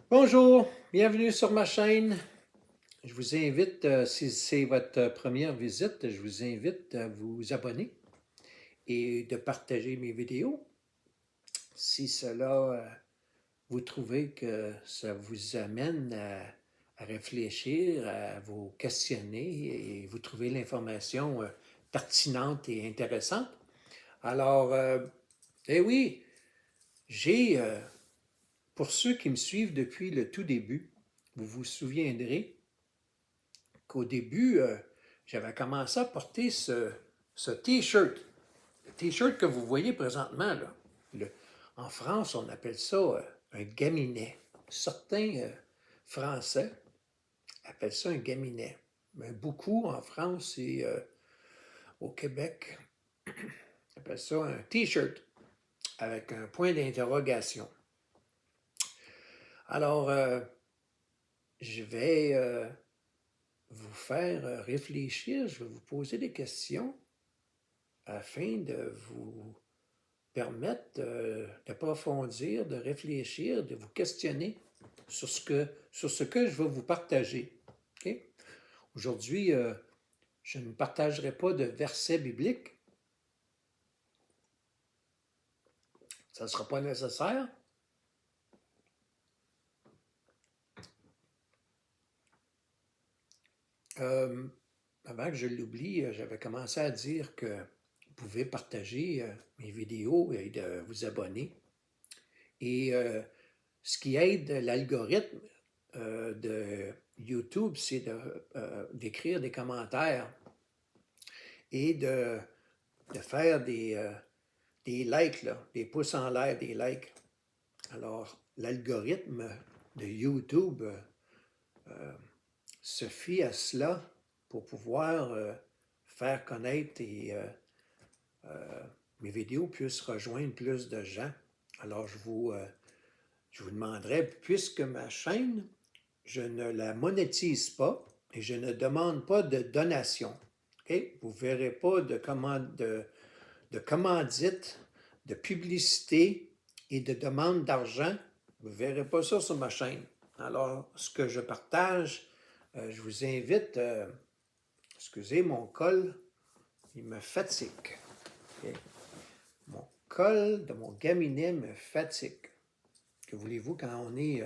Bonjour, bienvenue sur ma chaîne. Je vous invite, si c'est votre première visite, je vous invite à vous abonner et de partager mes vidéos. Si cela, vous trouvez que ça vous amène à réfléchir, à vous questionner et vous trouvez l'information pertinente et intéressante. Alors, eh oui, j'ai, pour ceux qui me suivent depuis le tout début, vous vous souviendrez qu'au début, j'avais commencé à porter ce T-shirt. Le T-shirt que vous voyez présentement, là. En France, on appelle ça un gaminet. Certains Français appellent ça un gaminet. Mais beaucoup en France et au Québec appellent ça un T-shirt avec un point d'interrogation. Alors, je vais vous faire réfléchir, je vais vous poser des questions afin de vous permettre d'approfondir, de réfléchir, de vous questionner sur ce que je vais vous partager. Okay? Aujourd'hui, je ne partagerai pas de versets bibliques. Ça ne sera pas nécessaire. Avant que je l'oublie, j'avais commencé à dire que vous pouvez partager mes vidéos et de vous abonner. Et ce qui aide l'algorithme de YouTube, c'est d'écrire des commentaires et de faire des likes, là, des pouces en l'air, des likes. Alors, l'algorithme de YouTube se fie à cela pour pouvoir faire connaître et mes vidéos puissent rejoindre plus de gens. Alors, je vous demanderais, puisque ma chaîne, je ne la monétise pas et je ne demande pas de donation. Okay? Vous ne verrez pas de commandite, de publicité et de demande d'argent. Vous ne verrez pas ça sur ma chaîne. Alors, ce que je partage, je vous invite, excusez mon col, il me fatigue. Okay? Mon col de mon gaminet me fatigue. Que voulez-vous quand on est...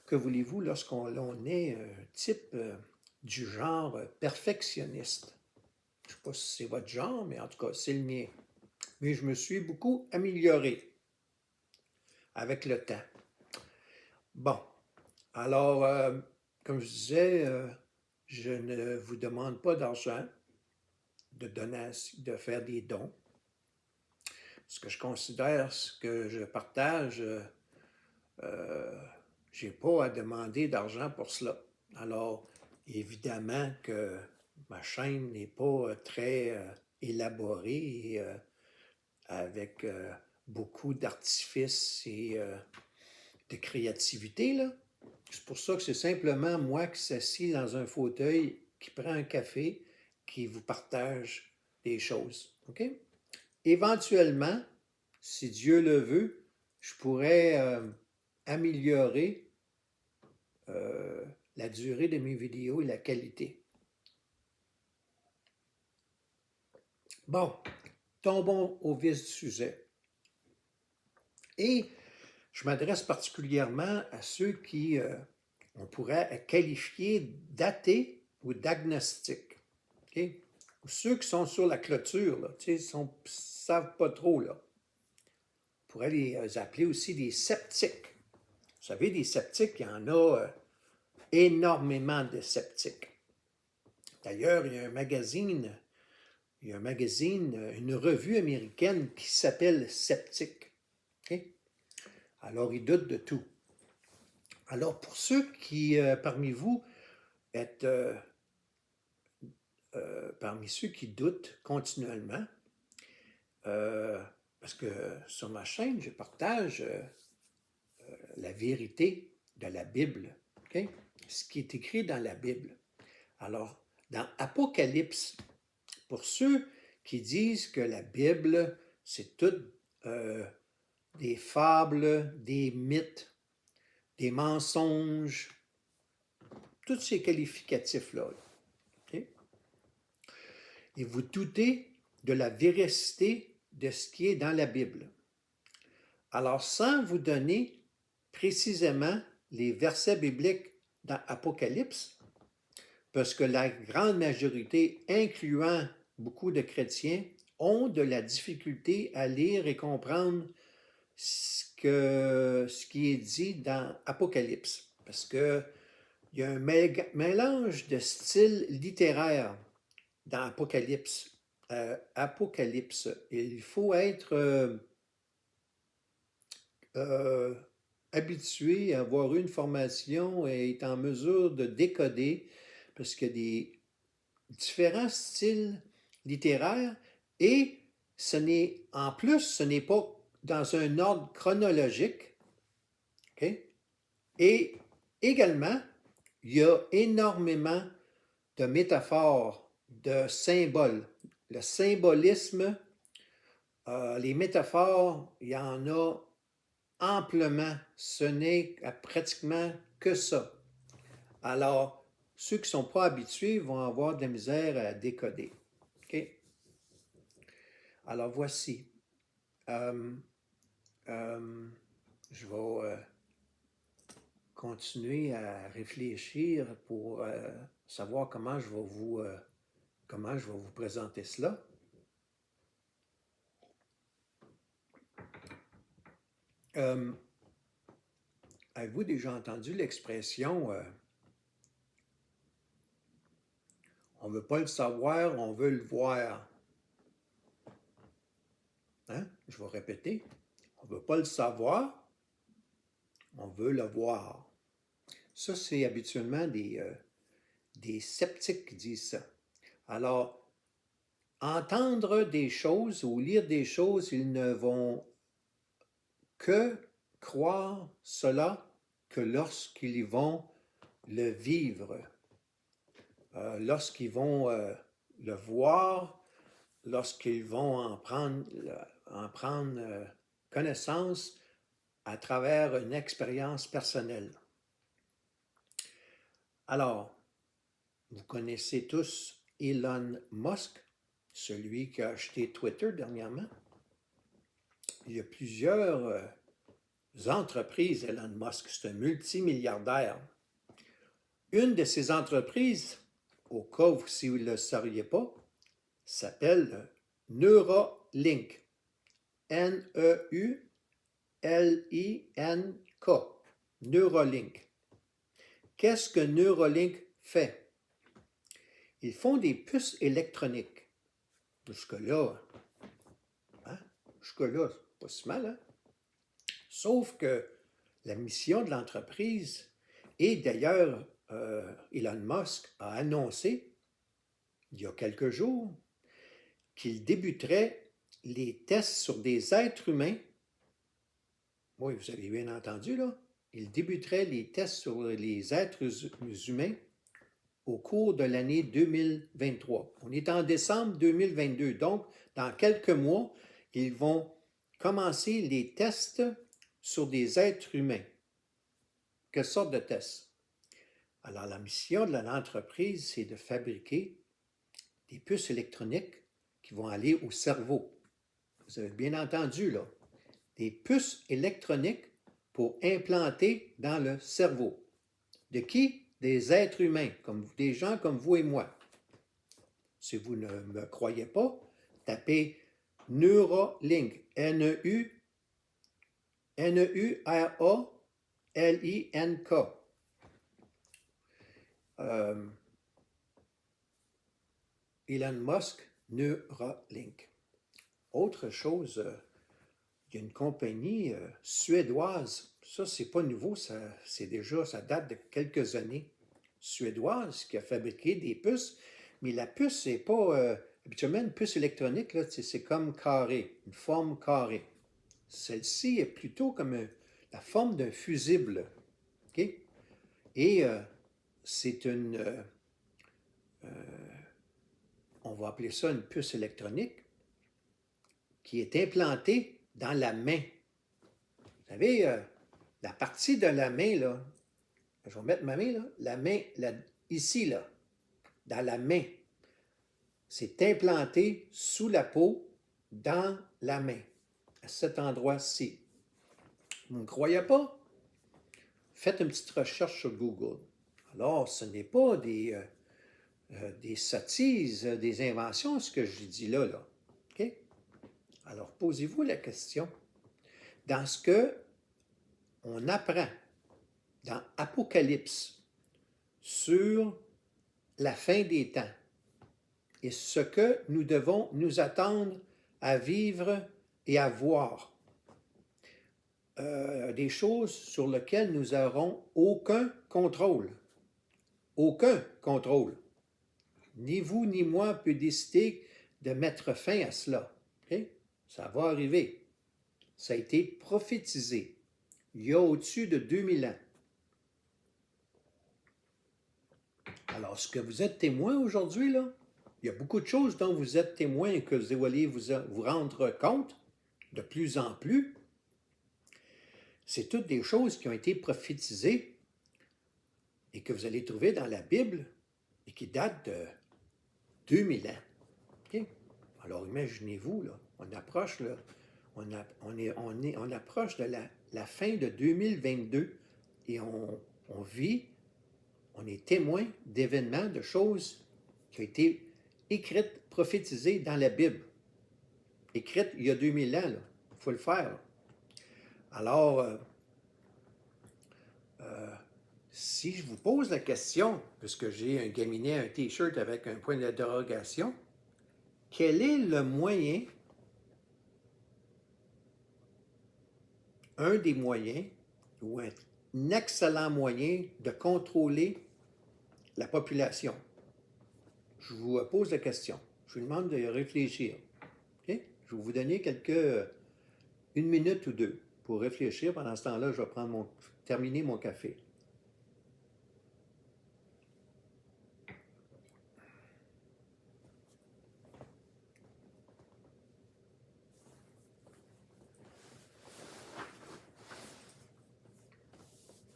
que voulez-vous lorsqu'on est type du genre perfectionniste? Je ne sais pas si c'est votre genre, mais en tout cas, c'est le mien. Mais je me suis beaucoup amélioré avec le temps. Bon, alors, comme je disais, je ne vous demande pas d'argent, de faire des dons. Ce que je considère, ce que je partage, je n'ai pas à demander d'argent pour cela. Alors, évidemment que ma chaîne n'est pas très élaborée et avec beaucoup d'artifices et de créativité, là. C'est pour ça que c'est simplement moi qui s'assied dans un fauteuil, qui prend un café, qui vous partage des choses. OK? Éventuellement, si Dieu le veut, je pourrais améliorer la durée de mes vidéos et la qualité. Bon, tombons au vif du sujet. Et je m'adresse particulièrement à ceux qui, on pourrait qualifier d'athées ou d'agnostiques. Okay? Ou ceux qui sont sur la clôture, là, ils ne savent pas trop. Là. On pourrait les appeler aussi des sceptiques. Vous savez, des sceptiques, il y en a énormément de sceptiques. D'ailleurs, il y a un magazine, une revue américaine qui s'appelle Sceptique. Okay? Alors, ils doutent de tout. Alors, pour ceux qui, parmi vous, êtes parmi ceux qui doutent continuellement, parce que sur ma chaîne, je partage la vérité de la Bible, okay? Ce qui est écrit dans la Bible. Alors, dans Apocalypse, pour ceux qui disent que la Bible, c'est tout des fables, des mythes, des mensonges, tous ces qualificatifs-là. Okay? Et vous doutez de la véracité de ce qui est dans la Bible. Alors, sans vous donner précisément les versets bibliques dans Apocalypse, parce que la grande majorité, incluant beaucoup de chrétiens, ont de la difficulté à lire et comprendre ce qui est dit dans Apocalypse. Parce qu'il y a un mélange de styles littéraires dans Apocalypse. Il faut être habitué à avoir une formation et être en mesure de décoder, parce qu'il y a des différents styles littéraires et en plus, ce n'est pas dans un ordre chronologique. Okay? Et également, il y a énormément de métaphores, de symboles. Le symbolisme, les métaphores, il y en a amplement. Ce n'est pratiquement que ça. Alors, ceux qui ne sont pas habitués vont avoir de la misère à décoder. Okay? Alors, voici. Je vais continuer à réfléchir pour savoir comment je vais vous présenter cela. Avez-vous déjà entendu l'expression on ne veut pas le savoir, on veut le voir? Hein? Je vais répéter. On ne veut pas le savoir, on veut le voir. Ça, c'est habituellement des sceptiques qui disent ça. Alors, entendre des choses ou lire des choses, ils ne vont que croire cela que lorsqu'ils vont le vivre, lorsqu'ils vont le voir, lorsqu'ils vont en prendre connaissance à travers une expérience personnelle. Alors, vous connaissez tous Elon Musk, celui qui a acheté Twitter dernièrement. Il y a plusieurs entreprises, Elon Musk, c'est un multimilliardaire. Une de ces entreprises, au cas où si vous ne le sauriez pas, s'appelle Neuralink. N-E-U-L-I-N-K. Neuralink. Qu'est-ce que Neuralink fait? Ils font des puces électroniques. Jusque-là, c'est pas si mal, hein? Sauf que la mission de l'entreprise, et d'ailleurs, Elon Musk a annoncé, il y a quelques jours, qu'il débuterait les tests sur des êtres humains. Oui, vous avez bien entendu, là. Il débuterait les tests sur les êtres humains au cours de l'année 2023. On est en décembre 2022, donc dans quelques mois, ils vont commencer les tests sur des êtres humains. Quelle sorte de tests? Alors, la mission de l'entreprise, c'est de fabriquer des puces électroniques qui vont aller au cerveau. Vous avez bien entendu, là. Des puces électroniques pour implanter dans le cerveau. De qui? Des êtres humains, des gens comme vous et moi. Si vous ne me croyez pas, tapez Neuralink, N-E-U-R-A-L-I-N-K. Elon Musk, Neuralink. Autre chose, il y a une compagnie suédoise, ça c'est pas nouveau, ça date de quelques années, suédoise, qui a fabriqué des puces, mais la puce, c'est pas habituellement une puce électronique, là, c'est comme carré, une forme carrée. Celle-ci est plutôt comme la forme d'un fusible. Okay? Et c'est on va appeler ça une puce électronique qui est implantée dans la main. Vous savez, la partie de la main, là, je vais mettre ma main, là, la main, ici, là, dans la main, c'est implanté sous la peau, dans la main, à cet endroit-ci. Vous ne croyez pas? Faites une petite recherche sur Google. Alors, ce n'est pas des sottises, des inventions, ce que je dis là. OK? Alors, posez-vous la question. Dans ce que on apprend dans Apocalypse sur la fin des temps et ce que nous devons nous attendre à vivre et à voir, des choses sur lesquelles nous n'aurons aucun contrôle. Aucun contrôle. Ni vous ni moi peut décider de mettre fin à cela. Okay? Ça va arriver. Ça a été prophétisé il y a au-dessus de 2000 ans. Alors, ce que vous êtes témoin aujourd'hui, là, il y a beaucoup de choses dont vous êtes témoin et que vous allez vous rendre compte de plus en plus. C'est toutes des choses qui ont été prophétisées et que vous allez trouver dans la Bible et qui datent de 2000 ans. Okay? Alors, imaginez-vous, là, on approche, là, on approche de la fin de 2022 et on vit, on est témoin d'événements, de choses qui ont été écrites, prophétisées dans la Bible. Écrites il y a 2000 ans, il faut le faire. Là. Alors, si je vous pose la question, puisque j'ai un gaminet, un T-shirt avec un point d'interrogation, quel est le moyen, un des moyens, ou un excellent moyen de contrôler la population? Je vous pose la question. Je vous demande de réfléchir. Okay? Je vais vous donner une minute ou deux pour réfléchir. Pendant ce temps-là, je vais terminer mon café.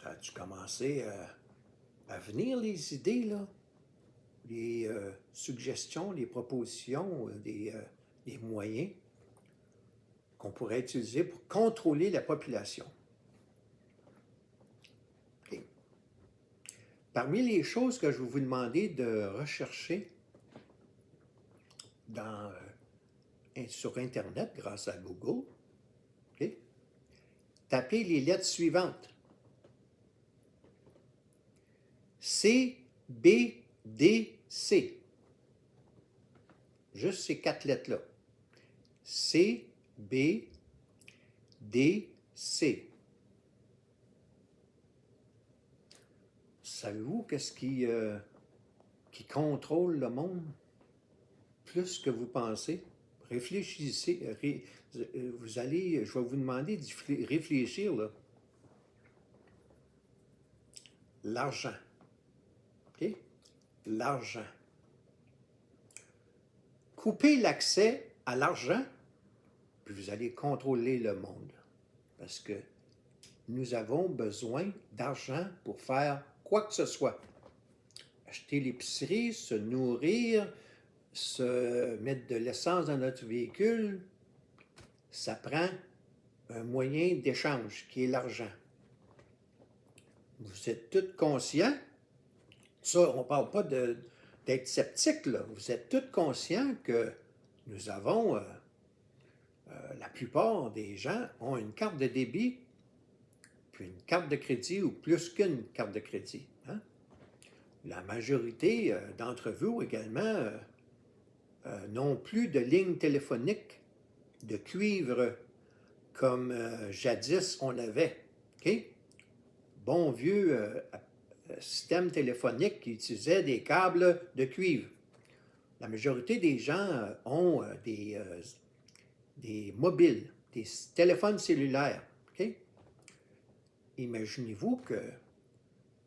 As-tu commencé à venir les idées, là? Les suggestions, les propositions, des moyens qu'on pourrait utiliser pour contrôler la population. Okay. Parmi les choses que je vais vous demander de rechercher sur Internet grâce à Google, okay, tapez les lettres suivantes. C, B, D, C. Juste ces 4 lettres-là. C, B, D, C. Savez-vous qu'est-ce qui contrôle le monde plus que vous pensez? Réfléchissez. Je vais vous demander de réfléchir, là. L'argent. Okay? L'argent. Coupez l'accès à l'argent, puis vous allez contrôler le monde. Parce que nous avons besoin d'argent pour faire quoi que ce soit. Acheter l'épicerie, se nourrir, se mettre de l'essence dans notre véhicule, ça prend un moyen d'échange qui est l'argent. Vous êtes tous conscients, ça, on ne parle pas d'être sceptique, là. Vous êtes tous conscients que nous avons, la plupart des gens ont une carte de débit, puis une carte de crédit ou plus qu'une carte de crédit. Hein? La majorité d'entre vous également n'ont plus de ligne téléphonique de cuivre comme jadis on avait. Okay? Bon vieux système téléphonique qui utilisait des câbles de cuivre. La majorité des gens ont des mobiles, des téléphones cellulaires. Okay? Imaginez-vous que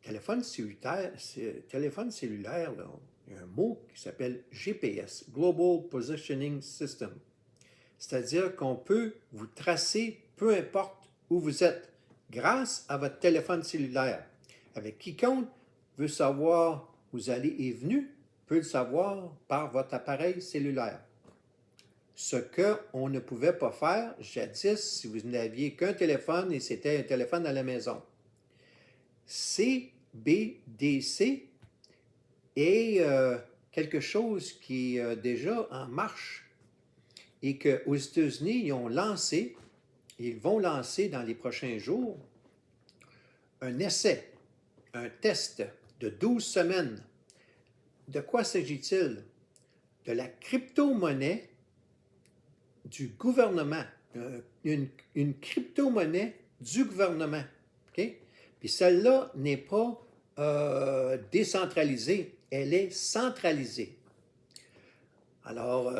téléphone cellulaire, là, il y a un mot qui s'appelle GPS, Global Positioning System. C'est-à-dire qu'on peut vous tracer peu importe où vous êtes. grâce à votre téléphone cellulaire. Avec quiconque veut savoir où vous allez et venu, peut le savoir par votre appareil cellulaire. Ce qu'on ne pouvait pas faire jadis si vous n'aviez qu'un téléphone et c'était un téléphone à la maison. CBDC est quelque chose qui est déjà en marche et qu'aux États-Unis, ils ont lancé, et ils vont lancer dans les prochains jours, un essai, un test de 12 semaines. De quoi s'agit-il? De la crypto-monnaie du gouvernement, une crypto-monnaie du gouvernement. Okay? Puis celle-là n'est pas décentralisée, elle est centralisée. Alors,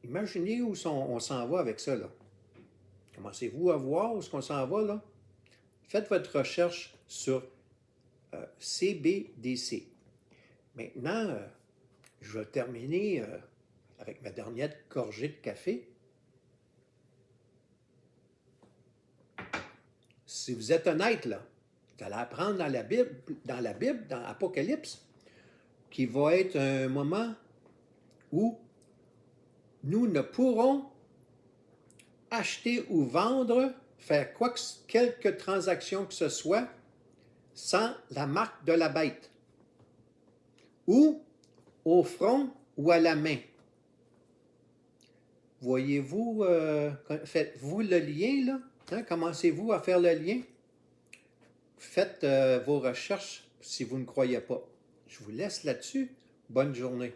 imaginez où on s'en va avec ça, là. Commencez-vous à voir où est-ce qu'on s'en va, là? Faites votre recherche sur CBDC. Maintenant, je vais terminer avec ma dernière gorgée de café. Si vous êtes honnête, là, vous allez apprendre dans la Bible, dans Apocalypse, qui va être un moment où nous ne pourrons acheter ou vendre, faire quelque transaction que ce soit, sans la marque de la bête, ou au front ou à la main. Voyez-vous, faites-vous le lien, là? Hein? Commencez-vous à faire le lien? Faites vos recherches si vous ne croyez pas. Je vous laisse là-dessus. Bonne journée.